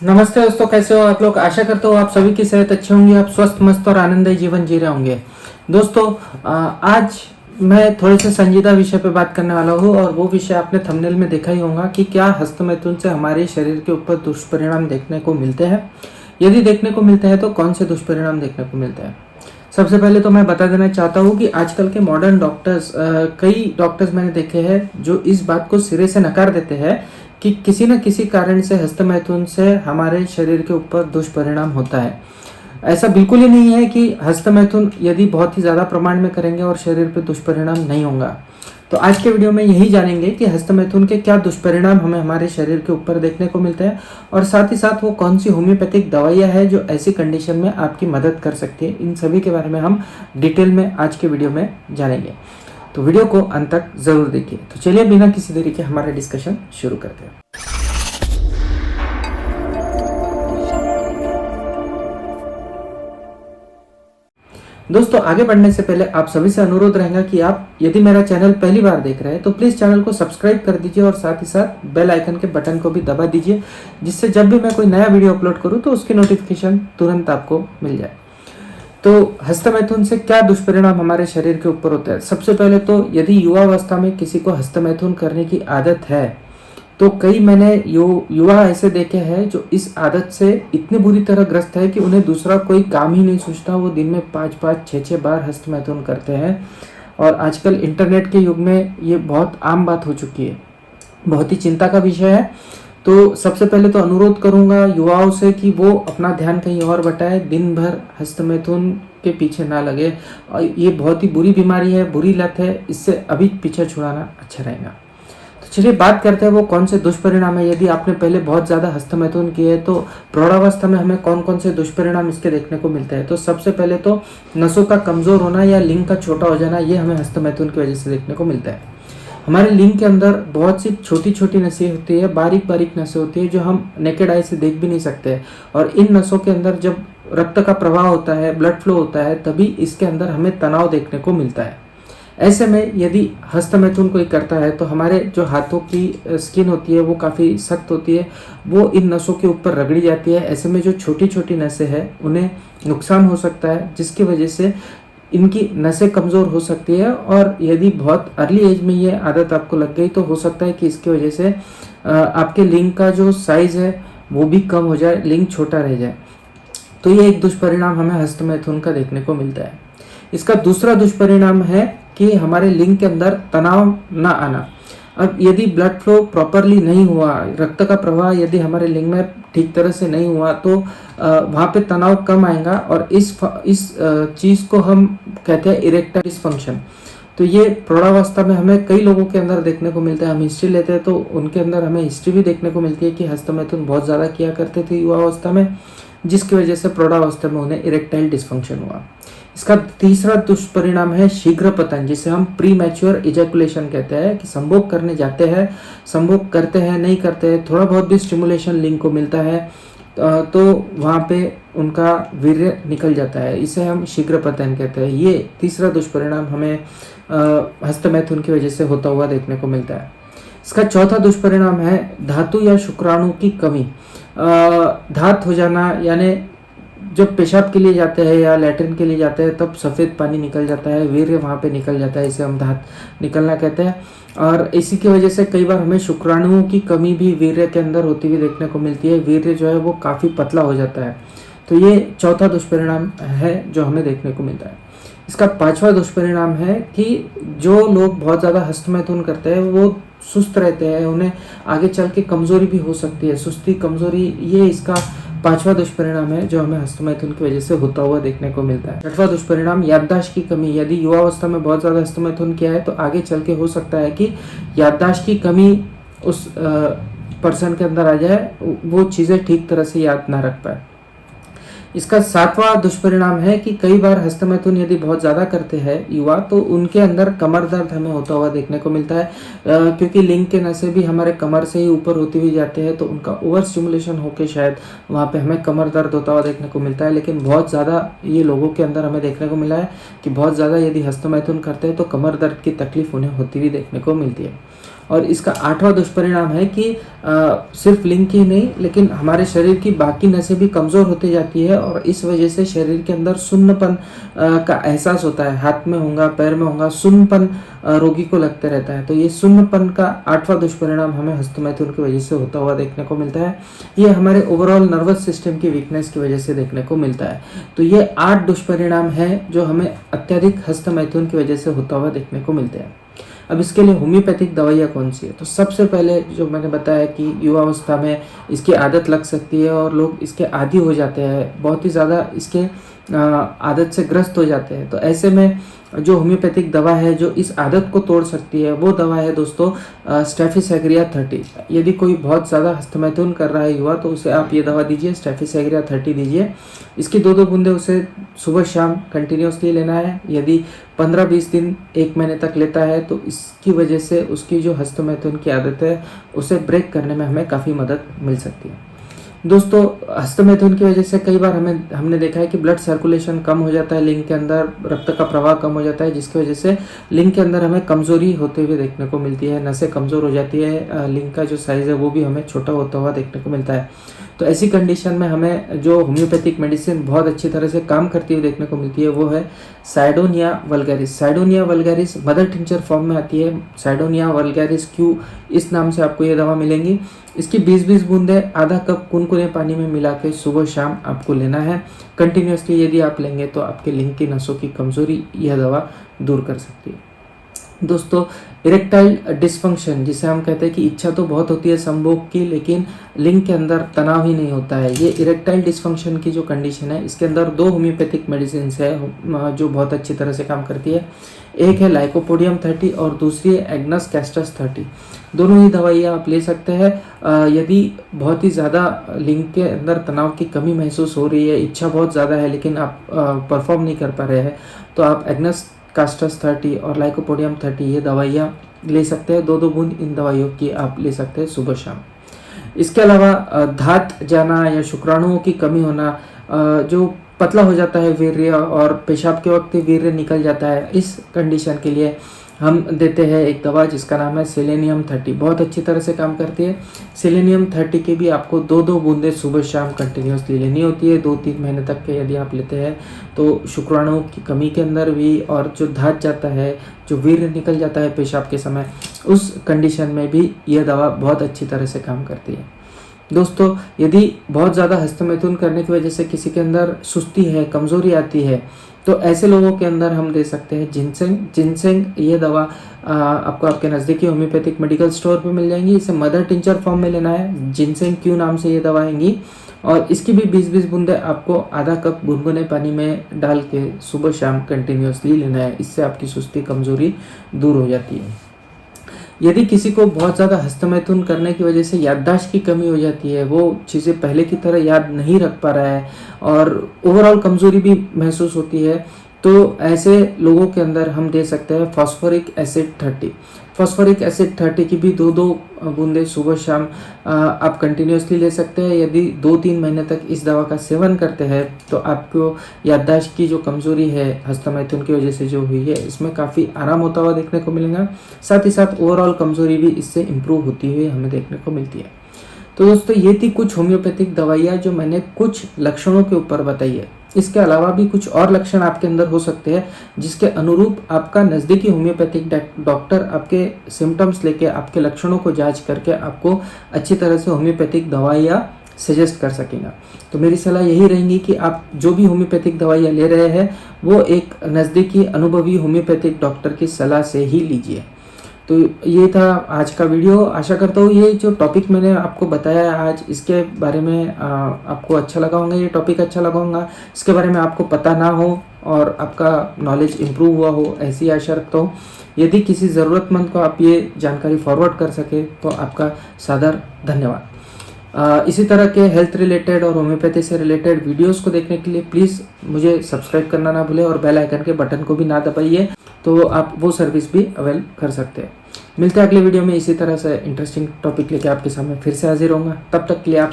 नमस्ते दोस्तों, कैसे हो आप लोग। आशा करता हूँ आप सभी की सेहत अच्छी होंगी, आप स्वस्थ मस्त और आनंदमय जीवन जी रहे होंगे। दोस्तों, आज मैं थोड़े से संजीदा विषय पे बात करने वाला हूँ और वो विषय आपने थंबनेल में देखा ही होगा कि क्या हस्तमैथुन से हमारे शरीर के ऊपर दुष्परिणाम देखने को मिलते हैं। यदि देखने को मिलते हैं तो कौन से दुष्परिणाम देखने को मिलते हैं। सबसे पहले तो मैं बता देना चाहता हूँ कि आजकल के मॉडर्न डॉक्टर्स, कई डॉक्टर्स मैंने देखे हैं जो इस बात को सिरे से नकार देते हैं कि किसी न किसी कारण से हस्तमैथुन से हमारे शरीर के ऊपर दुष्परिणाम होता है। ऐसा बिल्कुल ही नहीं है कि हस्तमैथुन यदि बहुत ही ज़्यादा प्रमाण में करेंगे और शरीर पर दुष्परिणाम नहीं होगा। तो आज के वीडियो में यही जानेंगे कि हस्तमैथुन के क्या दुष्परिणाम हमें हमारे शरीर के ऊपर देखने को मिलते हैं और साथ ही साथ वो कौन सी होम्योपैथिक दवाइयाँ हैं जो ऐसी कंडीशन में आपकी मदद कर सकती है। इन सभी के बारे में हम डिटेल में आज के वीडियो में जानेंगे, तो वीडियो को अंत तक जरूर देखिए। तो चलिए बिना किसी देरी के हमारा डिस्कशन शुरू करते हैं। दोस्तों, आगे बढ़ने से पहले आप सभी से अनुरोध रहेगा कि आप यदि मेरा चैनल पहली बार देख रहे हैं तो प्लीज़ चैनल को सब्सक्राइब कर दीजिए और साथ ही साथ बेल आइकन के बटन को भी दबा दीजिए, जिससे जब भी मैं कोई नया वीडियो अपलोड करूं तो उसकी नोटिफिकेशन तुरंत आपको मिल जाए। तो हस्तमैथुन से क्या दुष्परिणाम हमारे शरीर के ऊपर होते हैं। सबसे पहले तो यदि युवावस्था में किसी को हस्तमैथुन करने की आदत है तो कई मैंने युवा ऐसे देखे हैं जो इस आदत से इतनी बुरी तरह ग्रस्त है कि उन्हें दूसरा कोई काम ही नहीं सूझता। वो दिन में 5-5, 6-6 बार हस्तमैथुन करते हैं और आजकल इंटरनेट के युग में ये बहुत आम बात हो चुकी है, बहुत ही चिंता का विषय है। तो सबसे पहले तो अनुरोध करूंगा युवाओं से कि वो अपना ध्यान कहीं और बटाए, दिन भर हस्तमैथुन के पीछे ना लगे। और ये बहुत ही बुरी बीमारी है, बुरी लत है, इससे अभी पीछे छुड़ाना अच्छा रहेगा। तो चलिए बात करते हैं वो कौन से दुष्परिणाम है। यदि आपने पहले बहुत ज़्यादा हस्तमैथुन किए है तो प्रौढ़ावस्था में हमें कौन कौन से दुष्परिणाम इसके देखने को मिलते हैं। तो सबसे पहले तो नसों का कमज़ोर होना या लिंग का छोटा हो जाना, ये हमें हस्तमैथुन की वजह से देखने को मिलता है। हमारे लिंग के अंदर बहुत सी छोटी छोटी नसें होती है, बारीक बारीक नसें होती है जो हम नेकेड आई से देख भी नहीं सकते। और इन नसों के अंदर जब रक्त का प्रवाह होता है, ब्लड फ्लो होता है, तभी इसके अंदर हमें तनाव देखने को मिलता है। ऐसे में यदि हस्तमैथुन कोई करता है तो हमारे जो हाथों की स्किन होती है वो काफ़ी सख्त होती है, वो इन नसों के ऊपर रगड़ी जाती है। ऐसे में जो छोटी छोटी नसें हैं उन्हें नुकसान हो सकता है, जिसकी वजह से इनकी नसें कमज़ोर हो सकती है। और यदि बहुत अर्ली एज में ये आदत आपको लग गई तो हो सकता है कि इसकी वजह से आपके लिंग का जो साइज़ है वो भी कम हो जाए, लिंग छोटा रह जाए। तो ये एक दुष्परिणाम हमें हस्तमैथुन का देखने को मिलता है। इसका दूसरा दुष्परिणाम है कि हमारे लिंग के अंदर तनाव ना आना। अब यदि ब्लड फ्लो प्रॉपरली नहीं हुआ, रक्त का प्रवाह यदि हमारे लिंग में ठीक तरह से नहीं हुआ तो वहाँ पे तनाव कम आएगा और इस चीज़ को हम कहते हैं इरेक्टाइल डिसफंक्शन। तो ये प्रौढ़ावस्था में हमें कई लोगों के अंदर देखने को मिलता है। हम हिस्ट्री लेते हैं तो उनके अंदर हमें हिस्ट्री भी देखने को मिलती है कि हस्तमैथुन बहुत ज़्यादा किया करते थे युवावस्था में, जिसकी वजह से प्रौढ़ावस्था में उन्हें इरेक्टाइल डिसफंक्शन हुआ। इसका तीसरा दुष्परिणाम है शीघ्र पतन, जिसे हम प्री मैच्योर इजैकुलेशन कहते हैं। कि संभोग करने जाते हैं, संभोग करते हैं, नहीं करते हैं, थोड़ा बहुत भी स्टिमुलेशन लिंग को मिलता है तो वहाँ पे उनका वीर्य निकल जाता है, इसे हम शीघ्र पतन कहते हैं। ये तीसरा दुष्परिणाम हमें हस्तमैथुन की वजह से होता हुआ देखने को मिलता है। इसका चौथा दुष्परिणाम है धातु या शुक्राणु की कमी। धात हो जाना, यानी जब पेशाब के लिए जाते हैं या लैट्रिन के लिए जाते हैं तब सफ़ेद पानी निकल जाता है, वीर्य वहाँ पे निकल जाता है, इसे हम धात निकलना कहते हैं। और इसी की वजह से कई बार हमें शुक्राणुओं की कमी भी वीर्य के अंदर होती हुई देखने को मिलती है। वीर्य जो है वो काफ़ी पतला हो जाता है। तो ये चौथा दुष्परिणाम है जो हमें देखने को मिलता है। इसका पांचवा दुष्परिणाम है कि जो लोग बहुत ज़्यादा हस्तमैथुन करते हैं वो सुस्त रहते हैं, उन्हें आगे चल के कमज़ोरी भी हो सकती है, सुस्ती, कमज़ोरी। ये इसका पांचवा दुष्परिणाम है जो हमें हस्तमैथुन की वजह से होता हुआ देखने को मिलता है। छठवां दुष्परिणाम याददाश्त की कमी। यदि युवावस्था में बहुत ज़्यादा हस्तमैथुन किया है तो आगे चल के हो सकता है कि याददाश्त की कमी उस पर्सन के अंदर आ जाए, वो चीज़ें ठीक तरह से याद ना रख पाए। इसका सातवां दुष्परिणाम है कि कई बार हस्तमैथुन यदि बहुत ज़्यादा करते हैं युवा तो उनके अंदर कमर दर्द हमें होता हुआ देखने को मिलता है, क्योंकि लिंग के नसें भी हमारे कमर से ही ऊपर होती हुई जाते हैं तो उनका ओवर स्टिमुलेशन होकर शायद वहाँ पे हमें कमर दर्द होता हुआ देखने को मिलता है। लेकिन बहुत ज़्यादा ये लोगों के अंदर हमें देखने को मिला है कि बहुत ज़्यादा यदि हस्तमैथुन करते हैं तो कमर दर्द की तकलीफ उन्हें होती हुई देखने को मिलती है। और इसका 8वां दुष्परिणाम है कि सिर्फ लिंग की नहीं लेकिन हमारे शरीर की बाकी नसें भी कमज़ोर होती जाती है और इस वजह से शरीर के अंदर सुन्नपन का एहसास होता है। हाथ में होगा, पैर में होगा, सुन्नपन रोगी को लगते रहता है। तो ये सुन्नपन का 8वां दुष्परिणाम हमें हस्तमैथुन की वजह से होता हुआ देखने को मिलता है। ये हमारे ओवरऑल नर्वस सिस्टम की वीकनेस की वजह से देखने को मिलता है। तो ये 8 दुष्परिणाम है जो हमें अत्यधिक हस्तमैथुन की वजह से होता हुआ देखने को मिलते हैं। अब इसके लिए होम्योपैथिक दवाइयाँ कौन सी है? तो सबसे पहले जो मैंने बताया कि युवावस्था में इसकी आदत लग सकती है और लोग इसके आदी हो जाते हैं, बहुत ही ज़्यादा इसके आदत से ग्रस्त हो जाते हैं। तो ऐसे में जो होम्योपैथिक दवा है जो इस आदत को तोड़ सकती है वो दवा है दोस्तों स्टेफिसेग्रिया 30। यदि कोई बहुत ज़्यादा हस्तमैथुन कर रहा है युवा तो उसे आप ये दवा दीजिए, स्टेफिसेग्रिया 30 दीजिए। इसकी 2-2 बूंदे उसे सुबह शाम कंटिन्यूसली लेना है। यदि 15-20 दिन 1 महीने तक लेता है तो इसकी वजह से उसकी जो हस्तमैथुन की आदत है उसे ब्रेक करने में हमें काफ़ी मदद मिल सकती है। दोस्तों हस्तमैथुन की वजह से कई बार हमने देखा है कि ब्लड सर्कुलेशन कम हो जाता है, लिंग के अंदर रक्त का प्रवाह कम हो जाता है, जिसकी वजह से लिंग के अंदर हमें कमजोरी होते हुए देखने को मिलती है, नसें कमज़ोर हो जाती है, लिंग का जो साइज़ है वो भी हमें छोटा होता हुआ देखने को मिलता है। तो ऐसी कंडीशन में हमें जो होम्योपैथिक मेडिसिन बहुत अच्छी तरह से काम करती हुई देखने को मिलती है वो है cydonia vulgaris. Cydonia vulgaris mother tincture form में आती है। साइडोनिया वल्गैरिस क्यू इस नाम से आपको ये दवा मिलेंगी। इसकी 20-20 बूंदे आधा कप कुनकुने पानी में मिला के सुबह शाम आपको लेना है। कंटिन्यूसली यदि आप लेंगे तो आपके लिंग की नसों की कमज़ोरी यह दवा दूर कर सकती है। दोस्तों इरेक्टाइल डिस्फंक्शन जिसे हम कहते हैं कि इच्छा तो बहुत होती है संभोग की लेकिन लिंग के अंदर तनाव ही नहीं होता है, ये इरेक्टाइल डिस्फंक्शन की जो कंडीशन है इसके अंदर 2 होम्योपैथिक मेडिसिन है जो बहुत अच्छी तरह से काम करती है। एक है लाइकोपोडियम 30 और दूसरी है एग्नस कैस्टस 30। दोनों ही दवाइयाँ आप ले सकते हैं। यदि बहुत ही ज़्यादा लिंग के अंदर तनाव की कमी महसूस हो रही है, इच्छा बहुत ज़्यादा है लेकिन आप परफॉर्म नहीं कर पा रहे हैं तो आप एग्नस कैस्टस 30 और लाइकोपोडियम 30 ये दवाइयाँ ले सकते हैं। 2-2 बूंद इन दवाइयों की आप ले सकते हैं सुबह शाम। इसके अलावा धात जाना या शुक्राणुओं की कमी होना, जो पतला हो जाता है वीर्य और पेशाब के वक्त वीर्य निकल जाता है, इस कंडीशन के लिए हम देते हैं एक दवा जिसका नाम है सेलेनियम 30। बहुत अच्छी तरह से काम करती है। सेलेनियम 30 के भी आपको 2-2 बूंदे सुबह शाम कंटिन्यूसली लेनी होती है। 2-3 महीने तक के यदि आप लेते हैं तो शुक्राणुओं की कमी के अंदर भी और जो धात जाता है, जो वीर्य निकल जाता है पेशाब के समय, उस कंडीशन में भी यह दवा बहुत अच्छी तरह से काम करती है। दोस्तों यदि बहुत ज़्यादा हस्तमैथुन करने की वजह से किसी के अंदर सुस्ती है, कमज़ोरी आती है तो ऐसे लोगों के अंदर हम दे सकते हैं जिनसेंग। जिनसेंग ये दवा आपको आपके नज़दीकी होम्योपैथिक मेडिकल स्टोर पे मिल जाएंगी। इसे मदर टिंचर फॉर्म में लेना है। जिनसेंग क्यू नाम से ये दवा आएंगी और इसकी भी 20-20 बूंदे आपको आधा कप गुनगुने पानी में डाल के सुबह शाम कंटिन्यूसली लेना है। इससे आपकी सुस्ती, कमज़ोरी दूर हो जाती है। यदि किसी को बहुत ज़्यादा हस्तमैथुन करने की वजह से याददाश्त की कमी हो जाती है, वो चीज़ें पहले की तरह याद नहीं रख पा रहा है और ओवरऑल कमज़ोरी भी महसूस होती है, तो ऐसे लोगों के अंदर हम दे सकते हैं फॉस्फोरिक एसिड 30। फॉस्फोरिक एसिड 30 की भी 2-2 बूंदे सुबह शाम आप कंटिन्यूसली ले सकते हैं। यदि 2-3 महीने तक इस दवा का सेवन करते हैं तो आपको याददाश्त की जो कमज़ोरी है हस्तमैथुन की वजह से जो हुई है इसमें काफ़ी आराम होता हुआ देखने को मिलेगा। साथ ही साथ ओवरऑल कमज़ोरी भी इससे इम्प्रूव होती हुई हमें देखने को मिलती है। तो दोस्तों ये थी कुछ होम्योपैथिक दवाइयाँ जो मैंने कुछ लक्षणों के ऊपर बताई है। इसके अलावा भी कुछ और लक्षण आपके अंदर हो सकते हैं जिसके अनुरूप आपका नज़दीकी होम्योपैथिक डॉक्टर आपके सिम्टम्स लेके, आपके लक्षणों को जांच करके आपको अच्छी तरह से होम्योपैथिक दवाइयाँ सजेस्ट कर सकेगा। तो मेरी सलाह यही रहेगी कि आप जो भी होम्योपैथिक दवाइयाँ ले रहे हैं वो एक नज़दीकी अनुभवी होम्योपैथिक डॉक्टर की सलाह से ही लीजिए। तो ये था आज का वीडियो। आशा करता हूँ ये जो टॉपिक मैंने आपको बताया आज, इसके बारे में आपको अच्छा लगा होगा, ये टॉपिक अच्छा लगा होगा, इसके बारे में आपको पता ना हो और आपका नॉलेज इम्प्रूव हुआ हो, ऐसी आशा रखता हूँ। यदि किसी ज़रूरतमंद को आप ये जानकारी फॉरवर्ड कर सके तो आपका सादर धन्यवाद। इसी तरह के हेल्थ रिलेटेड और होम्योपैथी से रिलेटेड वीडियोस को देखने के लिए प्लीज़ मुझे सब्सक्राइब करना ना भूलें और बेल आइकन के बटन को भी ना दबाइए, तो आप वो सर्विस भी अवेल कर सकते हैं। मिलते हैं अगले वीडियो में इसी तरह से इंटरेस्टिंग टॉपिक लेके आपके सामने फिर से हाजिर होऊंगा। तब तक के लिए आप